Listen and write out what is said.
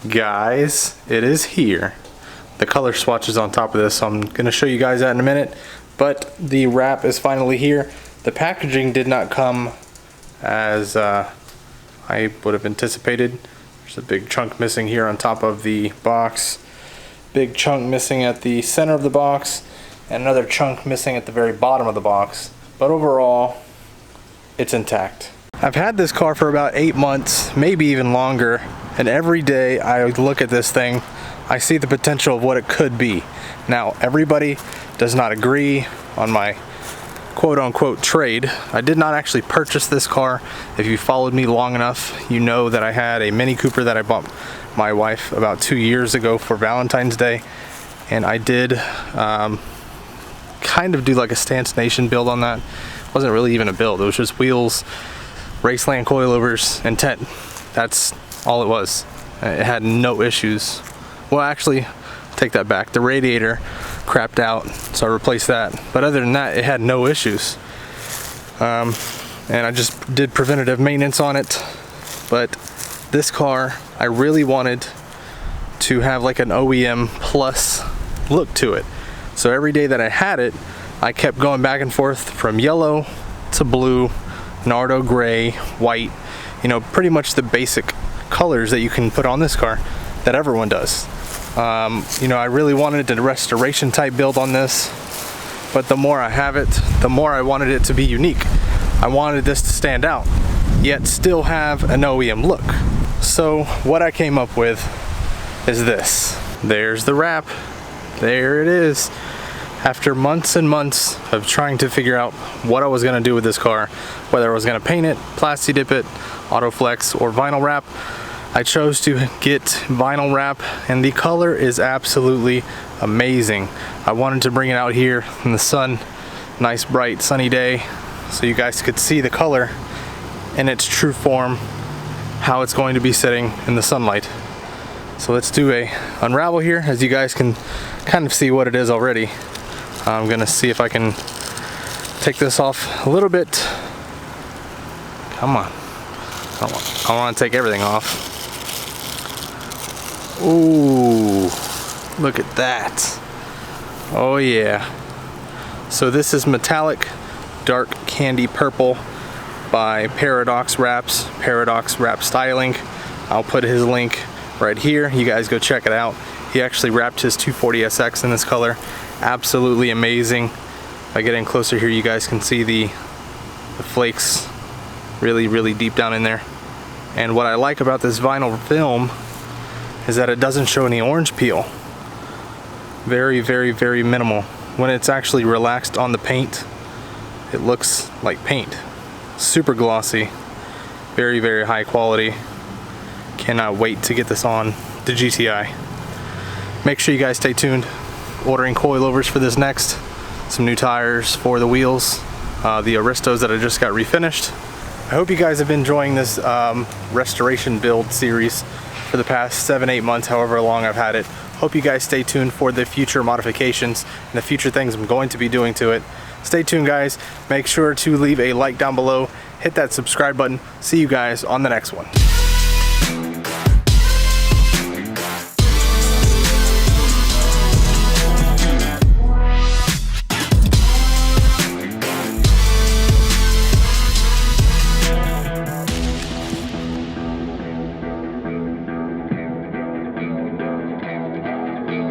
Guys, it is here. The color swatch is on top of this, so I'm going to show you guys that in a minute. But the wrap is finally here. The packaging did not come as I would have anticipated. There's a big chunk missing here on top of the box. Big chunk missing at the center of the box. And another chunk missing at the very bottom of the box. But overall, it's intact. I've had this car for about 8 months, maybe even longer. And every day I look at this thing, I see the potential of what it could be. Now, everybody does not agree on my quote-unquote trade. I did not actually purchase this car. If you followed me long enough, you know that I had a Mini Cooper that I bought my wife about 2 years ago for Valentine's Day. And I did kind of do like a Stance Nation build on that. It wasn't really even a build. It was just wheels, Raceland coilovers, and tent. That's all it was. It had no issues. Well, actually, take that back. The radiator crapped out, so I replaced that. But other than that, it had no issues. And I just did preventative maintenance on it. But this car, I really wanted to have like an OEM plus look to it. So every day that I had it, I kept going back and forth from yellow to blue, Nardo gray, white, you know, pretty much the basic colors that you can put on this car that everyone does. You know, I really wanted a restoration type build on this, but the more I have it, the more I wanted it to be unique. I wanted this to stand out, yet still have an OEM look. So what I came up with is this. There's the wrap. There it is. After months and months of trying to figure out what I was gonna do with this car, whether I was gonna paint it, plasti dip it, Autoflex, or vinyl wrap, I chose to get vinyl wrap, and the color is absolutely amazing. I wanted to bring it out here in the sun, nice bright sunny day, so you guys could see the color in its true form, how it's going to be sitting in the sunlight. So let's do a unravel here, as you guys can kind of see what it is already. I'm gonna see if I can take this off a little bit. Come on. I don't want to take everything off. Ooh, look at that. Oh yeah. So this is metallic dark candy purple by Paradox Wraps, Paradox Wrap Styling. I'll put his link right here. You guys go check it out. He actually wrapped his 240SX in this color. Absolutely amazing. By getting closer here, you guys can see the flakes really deep down in there. And what I like about this vinyl film is that it doesn't show any orange peel. Very minimal. When it's actually relaxed on the paint, it looks like paint. Super glossy, very high quality. Cannot wait to get this on the GTi. Make sure you guys stay tuned. Ordering coilovers for this next. Some new tires for the wheels. The Aristos that I just got refinished. I hope you guys have been enjoying this restoration build series for the past 7-8 months, however long I've had it. Hope you guys stay tuned for the future modifications and the future things I'm going to be doing to it. Stay tuned, guys. Make sure to leave a like down below. Hit that subscribe button. See you guys on the next one.